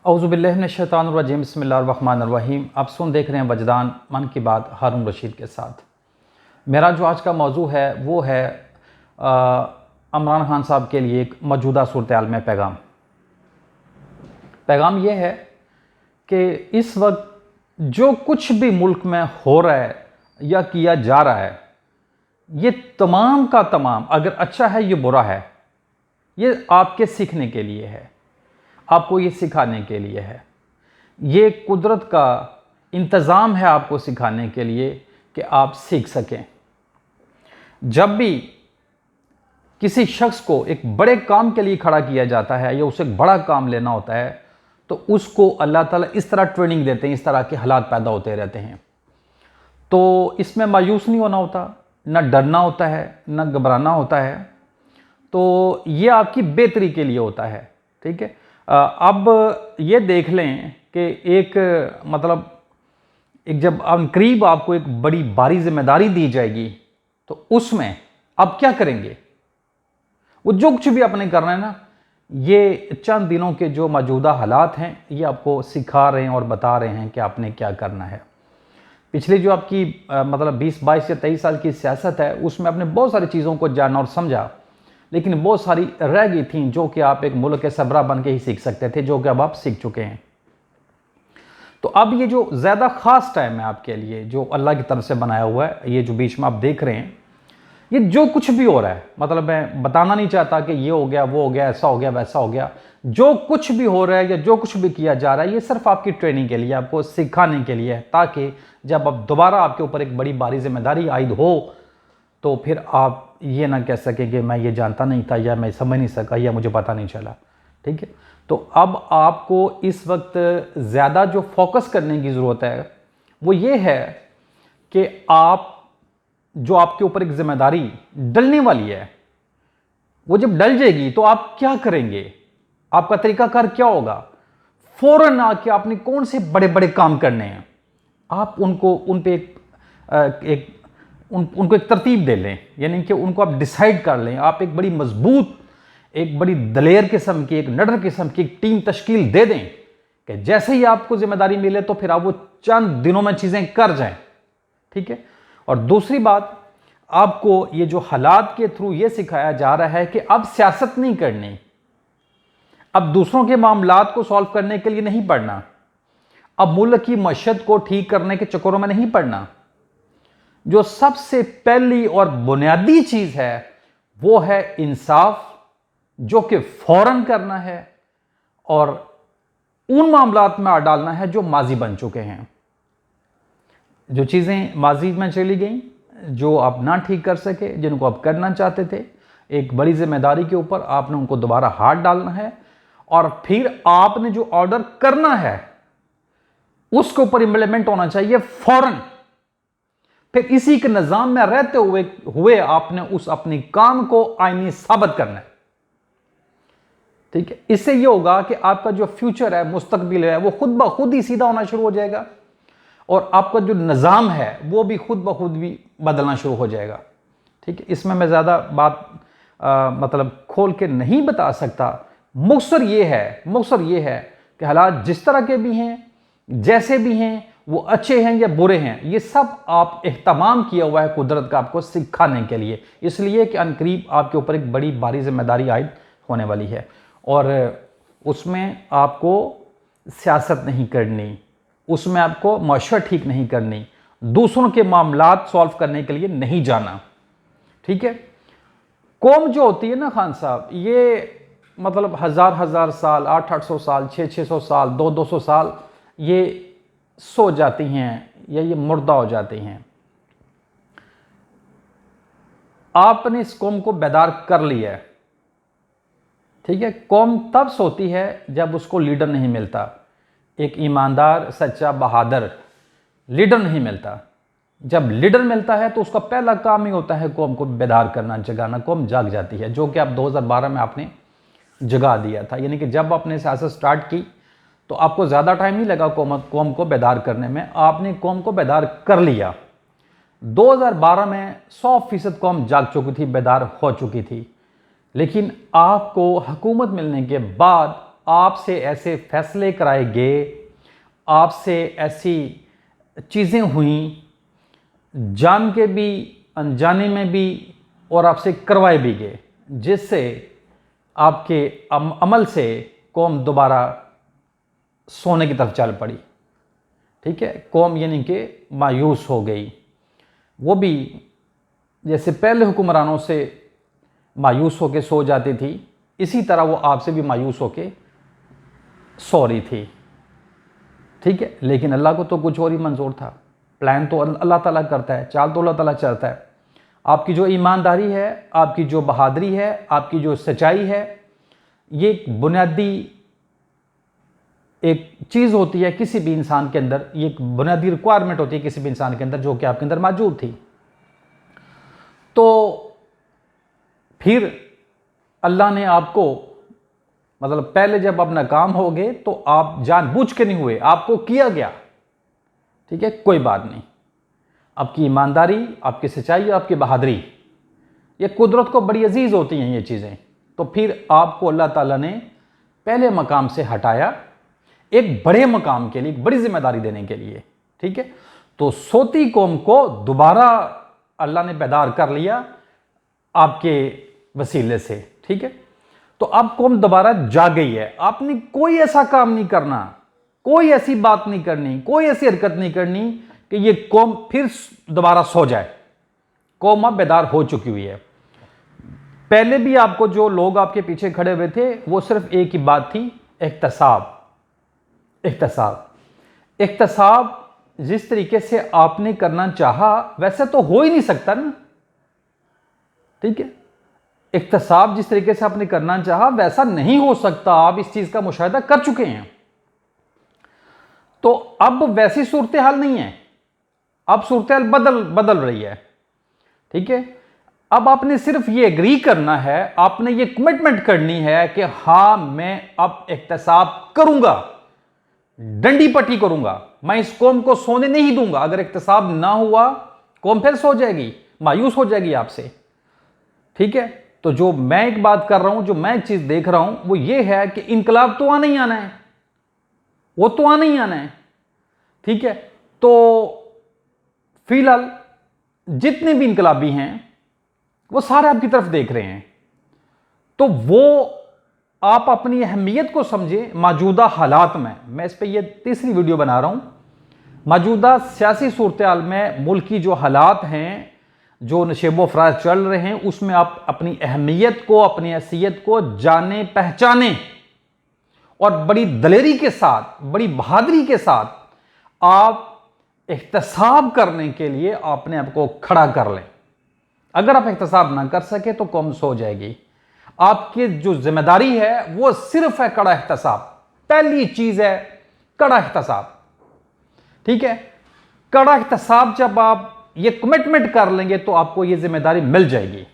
औज़ुबिल्लाहि मिनश्शैतानिर्रजीम बिस्मिल्लाहिर्रहमानिर्रहीम। आप देख रहे हैं वजदान मन की बात हारून रशीद के साथ। मेरा जो आज का मौजू है वो है इमरान खान साहब के लिए एक मौजूदा सूरत हाल में पैगाम। पैगाम ये है कि इस वक्त जो कुछ भी मुल्क में हो रहा है या किया जा रहा है, ये तमाम का तमाम, अगर अच्छा है ये बुरा है, ये आपके सीखने के लिए है, आपको ये सिखाने के लिए है। ये कुदरत का इंतज़ाम है आपको सिखाने के लिए कि आप सीख सकें। जब भी किसी शख्स को एक बड़े काम के लिए खड़ा किया जाता है या उसे एक बड़ा काम लेना होता है तो उसको अल्लाह ताला इस तरह ट्रेनिंग देते हैं, इस तरह के हालात पैदा होते रहते हैं। तो इसमें मायूस नहीं होना होता, ना डरना होता है, ना घबराना होता है। तो ये आपकी बेहतरी के लिए होता है। ठीक है। अब ये देख लें कि एक जब करीब आपको एक बड़ी भारी जिम्मेदारी दी जाएगी तो उसमें आप क्या करेंगे? वो जो कुछ भी आपने करना है ना, ये चंद दिनों के जो मौजूदा हालात हैं ये आपको सिखा रहे हैं और बता रहे हैं कि आपने क्या करना है। पिछली जो आपकी 20, 22 या 23 साल की सियासत है उसमें आपने बहुत सारी चीज़ों को जाना और समझा, लेकिन बहुत सारी रह गई थी जो कि आप एक मुल्क के सरबराह बन के ही सीख सकते थे, जो कि अब आप सीख चुके हैं। तो अब ये जो ज़्यादा ख़ास टाइम है आपके लिए, जो अल्लाह की तरफ से बनाया हुआ है, ये जो बीच में आप देख रहे हैं, ये जो कुछ भी हो रहा है, मैं बताना नहीं चाहता कि ये हो गया, वो हो गया, ऐसा हो गया, वैसा हो गया। जो कुछ भी हो रहा है या जो कुछ भी किया जा रहा है, ये सिर्फ आपकी ट्रेनिंग के लिए, आपको सिखाने के लिए है, ताकि जब अब दोबारा आपके ऊपर एक बड़ी भारी जिम्मेदारी आयद हो तो फिर आप ये ना कह सकें कि मैं ये जानता नहीं था, या मैं समझ नहीं सका, या मुझे पता नहीं चला। ठीक है। तो अब आपको इस वक्त ज़्यादा जो फोकस करने की ज़रूरत है वो ये है कि आप जो आपके ऊपर एक जिम्मेदारी डलने वाली है, वो जब डल जाएगी तो आप क्या करेंगे? आपका तरीकाकार क्या होगा? फौरन आके आपने कौन से बड़े बड़े काम करने हैं, आप उनको उनको एक तरतीब दे लें, यानी कि उनको आप डिसाइड कर लें। आप एक बड़ी मजबूत, एक बड़ी दलेर किस्म की, एक नडर किस्म की एक टीम तश्कील दे दें कि जैसे ही आपको जिम्मेदारी मिले तो फिर आप वो चंद दिनों में चीज़ें कर जाएं। ठीक है। और दूसरी बात, आपको ये जो हालात के थ्रू ये सिखाया जा रहा है कि अब सियासत नहीं करनी, अब दूसरों के मामलात को सॉल्व करने के लिए नहीं पढ़ना, अब मुल्क की मशहद को ठीक करने के चक्करों में नहीं पड़ना। जो सबसे पहली और बुनियादी चीज है वो है इंसाफ, जो कि फौरन करना है और उन मामलात में आ डालना है जो माजी बन चुके हैं। जो चीजें माजी में चली गई, जो आप ना ठीक कर सके, जिनको आप करना चाहते थे, एक बड़ी जिम्मेदारी के ऊपर आपने उनको दोबारा हाथ डालना है और फिर आपने जो ऑर्डर करना है उसके ऊपर इंप्लीमेंट होना चाहिए फौरन। फिर इसी के निजाम में रहते हुए आपने उस अपने काम को आईनी साबित करना है। ठीक है। इससे यह होगा कि आपका जो फ्यूचर है, मुस्तकबिल है, वो खुद ब खुद ही सीधा होना शुरू हो जाएगा और आपका जो निजाम है वो भी खुद ब खुद भी बदलना शुरू हो जाएगा। ठीक है। इसमें मैं ज़्यादा बात खोल के नहीं बता सकता। मुख्तसर ये है कि हालात जिस तरह के भी हैं, जैसे भी हैं, वो अच्छे हैं या बुरे हैं, ये सब आप एहतमाम किया हुआ है कुदरत का आपको सिखाने के लिए, इसलिए कि अनकरीब आपके ऊपर एक बड़ी भारी जिम्मेदारी आयद होने वाली है और उसमें आपको सियासत नहीं करनी, उसमें आपको माशरा ठीक नहीं करनी, दूसरों के मामलात सॉल्व करने के लिए नहीं जाना। ठीक है। कौम जो होती है ना खान साहब, ये हजार साल, 800 साल, 600 साल, 200 साल ये सो जाती हैं या ये मुर्दा हो जाती हैं। आपने इस कौम को बेदार कर लिया है। ठीक है। कौम तब सोती है जब उसको लीडर नहीं मिलता, एक ईमानदार, सच्चा, बहादुर लीडर नहीं मिलता। जब लीडर मिलता है तो उसका पहला काम ही होता है कौम को बेदार करना, जगाना। कौम जाग जाती है, जो कि आप 2012 में आपने जगा दिया था। यानी कि जब आपने सियासत स्टार्ट की तो आपको ज़्यादा टाइम नहीं लगा कौम को बेदार करने में, आपने कौम को बेदार कर लिया। 2012 में 100% कौम जाग चुकी थी, बेदार हो चुकी थी। लेकिन आपको हुकूमत मिलने के बाद आपसे ऐसे फैसले कराए गए, आपसे ऐसी चीज़ें हुई जान के भी अनजाने में भी, और आपसे करवाए भी गए, जिससे आपके अमल से कौम दोबारा सोने की तरफ चल पड़ी। ठीक है, कौम यानी कि मायूस हो गई। वो भी जैसे पहले हुक्मरानों से मायूस होकर सो जाती थी, इसी तरह वो आपसे भी मायूस होकर सो रही थी। ठीक है, लेकिन अल्लाह को तो कुछ और ही मंजूर था। प्लान तो अल्लाह ताला करता है, चाल तो अल्लाह ताला चलता है। आपकी जो ईमानदारी है, आपकी जो बहादुरी है, आपकी जो सच्चाई है, ये एक बुनियादी एक चीज़ होती है किसी भी इंसान के अंदर, ये एक बुनियादी रिक्वायरमेंट होती है किसी भी इंसान के अंदर, जो कि आपके अंदर मौजूद थी। तो फिर अल्लाह ने आपको, मतलब पहले जब आप नाकाम हो गए तो आप जानबूझ के नहीं हुए, आपको किया गया। ठीक है, कोई बात नहीं। आपकी ईमानदारी, आपकी सच्चाई, आपकी बहादुरी, ये कुदरत को बड़ी अजीज होती हैं ये चीज़ें। तो फिर आपको अल्लाह ताला ने पहले मकाम से हटाया एक बड़े मकाम के लिए, एक बड़ी जिम्मेदारी देने के लिए। ठीक है, तो सोती कौम को दोबारा अल्लाह ने बेदार कर लिया आपके वसीले से। ठीक है, तो अब कौम दोबारा जाग गई है। आपने कोई ऐसा काम नहीं करना, कोई ऐसी बात नहीं करनी, कोई ऐसी हरकत नहीं करनी कि ये कौम फिर दोबारा सो जाए। कौम अब बेदार हो चुकी हुई है। पहले भी आपको जो लोग आपके पीछे खड़े हुए थे, वो सिर्फ एक ही बात थी, एहतसाब। एहतसाब एहतसाब जिस तरीके से आपने करना चाहा वैसे तो हो ही नहीं सकता ना। ठीक है, एहतसाब जिस तरीके से आपने करना चाहा वैसा नहीं हो सकता। आप इस चीज का मुशाहिदा कर चुके हैं। तो अब वैसी सूरत हाल नहीं है, अब सूरत हाल बदल रही है। ठीक है, अब आपने सिर्फ ये एग्री करना है, आपने ये कमिटमेंट करनी है कि हां मैं अब एहतसाब करूंगा, डंडी पट्टी करूंगा, मैं इस कौम को सोने नहीं दूंगा। अगर एहतसाब ना हुआ कौम फिर सो जाएगी, मायूस हो जाएगी आपसे। ठीक है, तो जो मैं एक बात कर रहा हूं, जो मैं एक चीज देख रहा हूं, वो ये है कि इनकलाब तो आना ही आना है, वो तो आना ही आना है। ठीक है, तो फिलहाल जितने भी इनकलाबी हैं वो सारे आपकी तरफ देख रहे हैं। तो वो आप अपनी अहमियत को समझें मौजूदा हालात में। मैं इस पर यह तीसरी वीडियो बना रहा हूं। मौजूदा सियासी सूरत हाल में मुल्क की जो हालात हैं, जो नशेबो फराज चल रहे हैं, उसमें आप अपनी अहमियत को, अपनी हैसियत को जाने पहचाने और बड़ी दलेरी के साथ, बड़ी बहादुरी के साथ आप एहतसाब करने के लिए अपने आप को खड़ा कर लें। अगर आप एहतसाब ना कर सके तो कौम सो जाएगी। आपकी जो जिम्मेदारी है वो सिर्फ है कड़ा एहतसाब। पहली चीज है कड़ा एहतसाब। ठीक है, कड़ा एहतसाब जब आप ये कमिटमेंट कर लेंगे तो आपको ये जिम्मेदारी मिल जाएगी।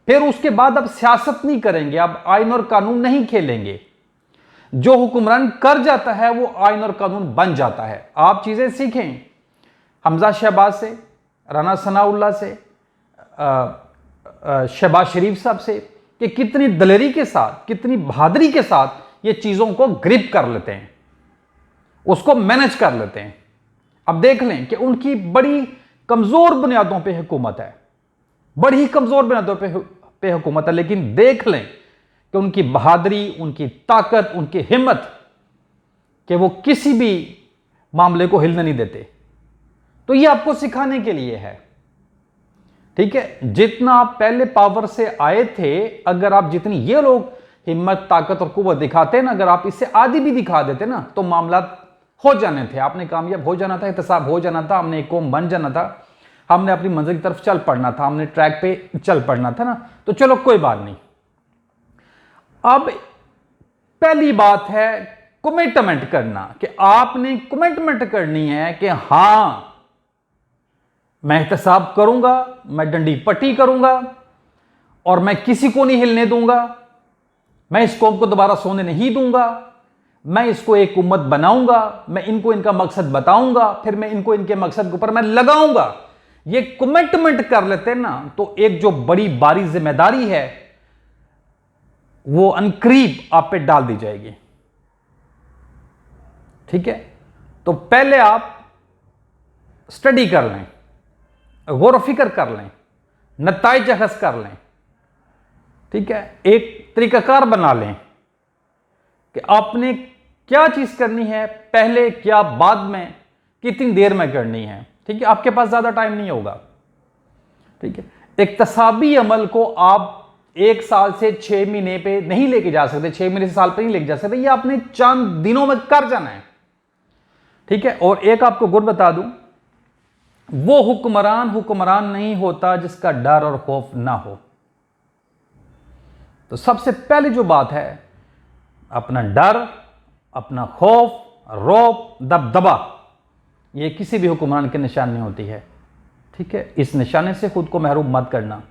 फिर उसके बाद आप सियासत नहीं करेंगे, आप आइन और कानून नहीं खेलेंगे। जो हुक्मरान कर जाता है वो आइन और कानून बन जाता है। आप चीजें सीखें हमजा शहबाज से, राना सनाउल्लाह से, शहबाज शरीफ साहब से, कि कितनी दलेरी के साथ, कितनी बहादुरी के साथ ये चीजों को ग्रिप कर लेते हैं, उसको मैनेज कर लेते हैं। अब देख लें कि उनकी बड़ी कमजोर बुनियादों पे हुकूमत है, बड़ी कमजोर बुनियादों पे हुकूमत है, लेकिन देख लें कि उनकी बहादुरी, उनकी ताकत, उनकी हिम्मत, कि वो किसी भी मामले को हिलने नहीं देते। तो ये आपको सिखाने के लिए है। ठीक है, जितना आप पहले पावर से आए थे, अगर आप जितनी ये लोग हिम्मत, ताकत और कुव्वत दिखाते ना, अगर आप इससे आधी भी दिखा देते ना, तो मामला हो जाने थे। आपने कामयाब हो जाना था, एहतसाब हो जाना था, हमने एक कौम बन जाना था, हमने अपनी मंजिल की तरफ चल पड़ना था, हमने ट्रैक पे चल पड़ना था ना। तो चलो कोई बात नहीं। अब पहली बात है कमिटमेंट करना, कि आपने कमिटमेंट करनी है कि हां मैं एहतसाब करूंगा, मैं डंडी पट्टी करूंगा और मैं किसी को नहीं हिलने दूंगा, मैं इस कौम को दोबारा सोने नहीं दूंगा, मैं इसको एक उम्मत बनाऊंगा, मैं इनको इनका मकसद बताऊंगा, फिर मैं इनको इनके मकसद के ऊपर मैं लगाऊंगा। ये कमिटमेंट कर लेते हैं ना, तो एक जो बड़ी भारी जिम्मेदारी है वो अनकरीब आप पे डाल दी जाएगी। ठीक है, तो पहले आप स्टडी कर लें, गौर फिक्र कर लें, नताइज अखज़ कर लें, ठीक है, एक तरीकाकार बना लें कि आपने क्या चीज़ करनी है, पहले क्या बाद में, कितनी देर में करनी है। ठीक है, आपके पास ज़्यादा टाइम नहीं होगा। ठीक है, इक्तसाबी अमल को आप 1 साल से 6 महीने पे नहीं लेके जा सकते, 6 महीने से साल पे नहीं लेके जा सकते, ये आपने चंद दिनों में कर जाना है। ठीक है, और एक आपको गुर बता दूं, वो हुक्मरान नहीं होता जिसका डर और खौफ ना हो। तो सबसे पहले जो बात है, अपना डर, अपना खौफ, रौब, दबदबा, ये किसी भी हुक्मरान की निशानी होती है। ठीक है, इस निशाने से खुद को महरूम मत करना।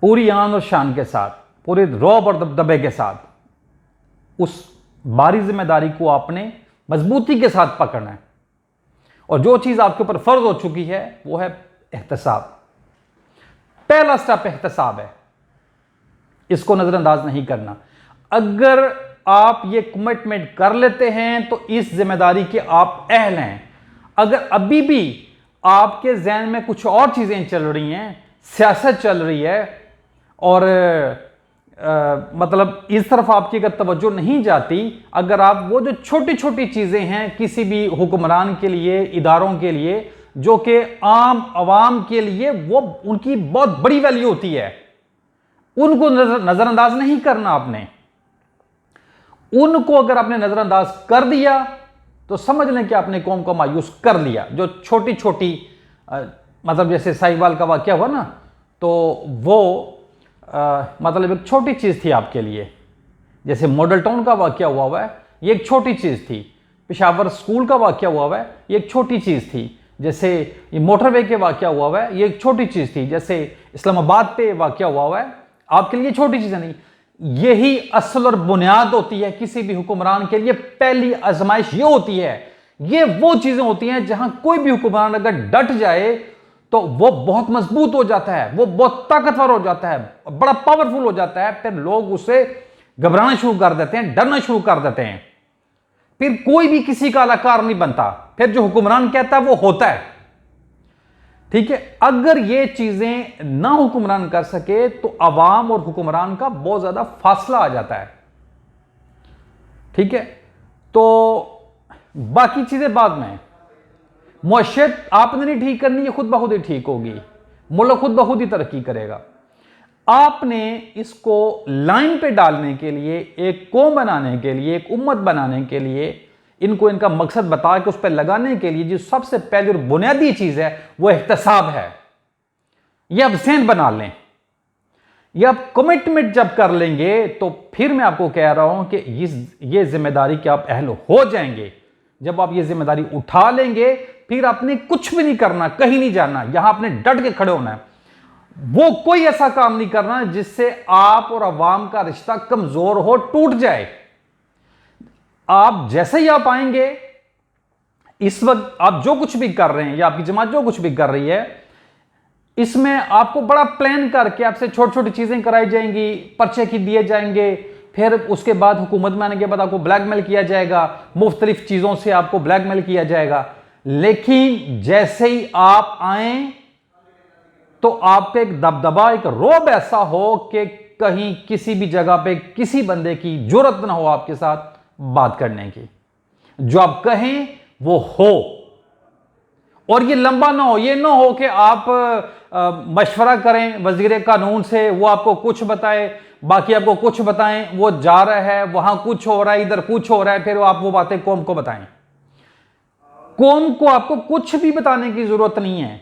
पूरी आन और शान के साथ, पूरे रौब और दबदबे के साथ उस बारी जिम्मेदारी को आपने मजबूती के साथ पकड़ना है। और जो चीज़ आपके ऊपर फर्ज हो चुकी है वो है एहतसाब। पहला स्टेप एहतसाब है, इसको नज़रअंदाज नहीं करना। अगर आप ये कमिटमेंट कर लेते हैं तो इस जिम्मेदारी के आप अहल हैं। अगर अभी भी आपके जहन में कुछ और चीज़ें चल रही हैं, सियासत चल रही है और मतलब इस तरफ आपकी अगर तवज्जो नहीं जाती, अगर आप वो जो छोटी छोटी चीज़ें हैं किसी भी हुक्मरान के लिए, इदारों के लिए, जो कि आम आवाम के लिए वो उनकी बहुत बड़ी वैल्यू होती है, उनको नज़रअंदाज नहीं करना आपने। उनको अगर आपने नज़रअंदाज कर दिया तो समझ लें कि आपने कौम को मायूस कर लिया। जो छोटी छोटी मतलब जैसे साहिवाल का वाक़या हुआ ना, तो वो मतलब एक छोटी चीज़ थी आपके लिए। जैसे मॉडल टाउन का वाक़या हुआ है, ये एक छोटी चीज़ थी। पेशावर स्कूल का वाक़या हुआ है, ये एक छोटी चीज़ थी। जैसे ये मोटरवे के वाक़या हुआ है, ये एक छोटी चीज़ थी। जैसे इस्लामाबाद पे वाक़या हुआ है, आपके लिए छोटी चीज़ें नहीं। यही असल और बुनियाद होती है किसी भी हुक्मरान के लिए। पहली आजमाइश ये होती है, ये वो चीज़ें होती हैं जहां कोई भी हुक्मरान अगर डट जाए तो वो बहुत मजबूत हो जाता है, वो बहुत ताकतवर हो जाता है, बड़ा पावरफुल हो जाता है। फिर लोग उसे घबराना शुरू कर देते हैं, डरना शुरू कर देते हैं। फिर कोई भी किसी का अलाकार नहीं बनता, फिर जो हुक्मरान कहता है वो होता है। ठीक है, अगर ये चीजें ना हुक्मरान कर सके तो अवाम और हुक्मरान का बहुत ज्यादा फासला आ जाता है। ठीक है, तो बाकी चीजें बाद में। मुआशरत आपने नहीं ठीक करनी, ये खुद ब खुद ही ठीक होगी, मुल्क खुद ब खुद ही तरक्की करेगा। आपने इसको लाइन पे डालने के लिए, एक कौम बनाने के लिए, एक उम्मत बनाने के लिए, इनको इनका मकसद बता के उस पर लगाने के लिए जो सबसे पहली और बुनियादी चीज है वो एहतसाब है। यह आप ज़हन बना लें। यह आप कमिटमेंट जब कर लेंगे तो फिर मैं आपको कह रहा हूं कि ये जिम्मेदारी के आप अहल हो जाएंगे। जब आप ये जिम्मेदारी उठा लेंगे फिर आपने कुछ भी नहीं करना, कहीं नहीं जाना, यहां आपने डट के खड़े होना है। वो कोई ऐसा काम नहीं करना जिससे आप और अवाम का रिश्ता कमजोर हो, टूट जाए। आप जैसे ही आप आएंगे, इस वक्त आप जो कुछ भी कर रहे हैं या आपकी जमात जो कुछ भी कर रही है, इसमें आपको बड़ा प्लान करके आपसे छोटी छोटी चीजें कराई जाएंगी, पर्चे की दिए जाएंगे, फिर उसके बाद हुकूमत में आने के बाद आपको ब्लैकमेल किया जाएगा, मुख्तलिफ चीजों से आपको ब्लैकमेल किया जाएगा। लेकिन जैसे ही आप आए तो आपका एक दबदबा, एक रोब ऐसा हो कि कहीं किसी भी जगह पे किसी बंदे की जुर्रत ना हो आपके साथ बात करने की। जो आप कहें वो हो, और ये लंबा ना हो। ये ना हो कि आप मशवरा करें वजीर कानून से, वो आपको कुछ बताए, बाकी आपको कुछ बताएं, वो जा रहा है वहां कुछ हो रहा है, इधर कुछ हो रहा है, फिर आप वो बातें कौम को बताएं। कौम को आपको कुछ भी बताने की जरूरत नहीं है।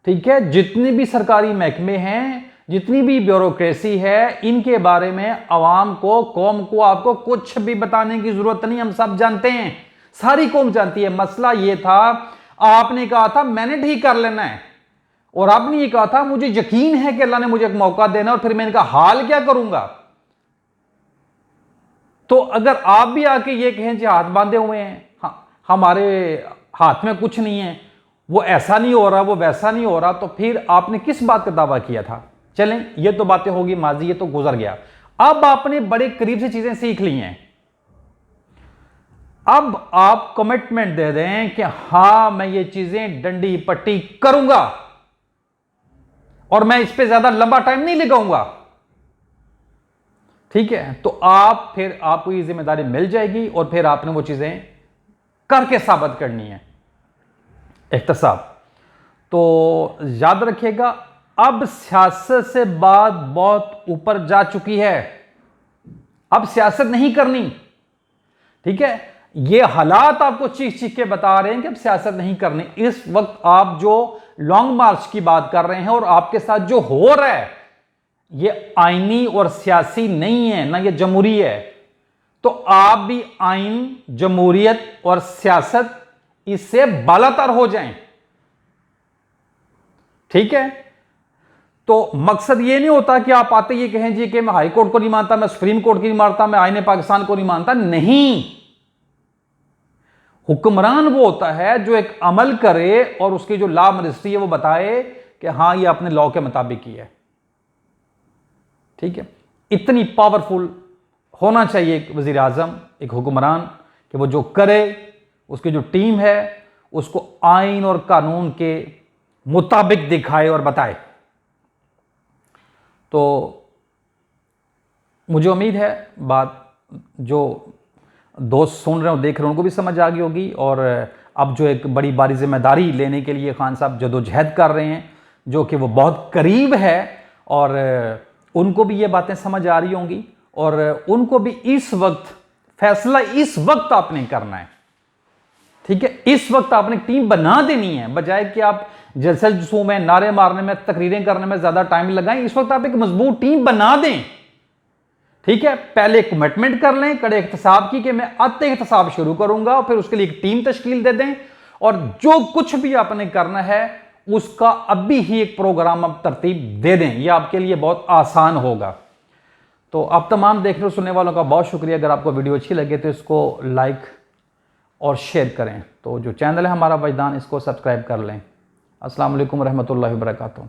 ठीक है, जितने भी सरकारी महकमे हैं, जितनी भी ब्यूरोक्रेसी है, इनके बारे में अवाम को, कौम को आपको कुछ भी बताने की जरूरत नहीं। हम सब जानते हैं, सारी कौम जानती है। मसला यह था, आपने कहा था मैंने ठीक कर लेना है, और आपने ये कहा था मुझे यकीन है कि अल्लाह ने मुझे एक मौका देना, और फिर मैंने कहा हाल क्या करूंगा। तो अगर आप भी आके ये कहें जी हाथ बांधे हुए हैं, हाँ, हमारे हाथ में कुछ नहीं है, वो ऐसा नहीं हो रहा, वो वैसा नहीं हो रहा, तो फिर आपने किस बात का दावा किया था। चलें, ये तो बातें होगी माजी, ये तो गुजर गया। अब आपने बड़े करीब से चीजें सीख ली हैं। अब आप कमिटमेंट दे दें कि हां मैं ये चीजें डंडी पट्टी करूंगा और मैं इस पे ज्यादा लंबा टाइम नहीं लगाऊंगा, ठीक है, तो आप फिर आपको ये जिम्मेदारी मिल जाएगी और फिर आपने वो चीजें करके साबित करनी है। एहतसाब। तो याद रखिएगा, अब सियासत से बात बहुत ऊपर जा चुकी है, अब सियासत नहीं करनी, ठीक है। ये हालात आपको चीख चीख के बता रहे हैं कि अब सियासत नहीं करनी। इस वक्त आप जो लॉन्ग मार्च की बात कर रहे हैं और आपके साथ जो हो रहा है ये आईनी और सियासी नहीं है, ना ये जमहूरी है। तो आप भी आइन, जमहूरियत और सियासत इससे बालातर हो जाएं, ठीक है। तो मकसद ये नहीं होता कि आप आते ये कहें जी कि मैं हाई कोर्ट को नहीं मानता, मैं सुप्रीम कोर्ट की नहीं मानता, मैं आईने पाकिस्तान को नहीं मानता। नहीं, हुक्मरान वो होता है जो एक अमल करे और उसकी जो लॉ मिनिस्ट्री है वो बताए कि हां ये अपने लॉ के मुताबिक ही है, ठीक है। इतनी पावरफुल होना चाहिए एक वजीर आजम, एक हुक्मरान, कि वो जो करे उसकी जो टीम है उसको आइन और कानून के मुताबिक दिखाए और बताए। तो मुझे उम्मीद है बात जो दोस्त सुन रहे हो, देख रहे हो, उनको भी समझ आ गई होगी। और अब जो एक बड़ी बारी जिम्मेदारी लेने के लिए खान साहब जदोजहद कर रहे हैं, जो कि वो बहुत करीब है, और उनको भी ये बातें समझ आ रही होंगी और उनको भी इस वक्त फैसला इस वक्त आपने करना है, ठीक है। इस वक्त आपने टीम बना देनी है, बजाय कि आप जलसे जुलूस में, नारे मारने में, तकरीरें करने में ज्यादा टाइम लगाएं। इस वक्त आप एक मजबूत टीम बना दें, ठीक है। पहले कमिटमेंट कर लें कड़े एहतसाब की कि मैं आते एहतसाब शुरू करूंगा, और फिर उसके लिए एक टीम तश्कील दे दें, और जो कुछ भी आपने करना है उसका अभी ही एक प्रोग्राम आप तरतीब दे दें। यह आपके लिए बहुत आसान होगा। तो आप तमाम देखने सुनने वालों का बहुत शुक्रिया। अगर आपको वीडियो अच्छी लगे तो इसको लाइक और शेयर करें। तो जो चैनल है हमारा वजदान, इसको सब्सक्राइब कर लें। अस्सलाम वालेकुम रहमतुल्लाहि व बरकातुहू।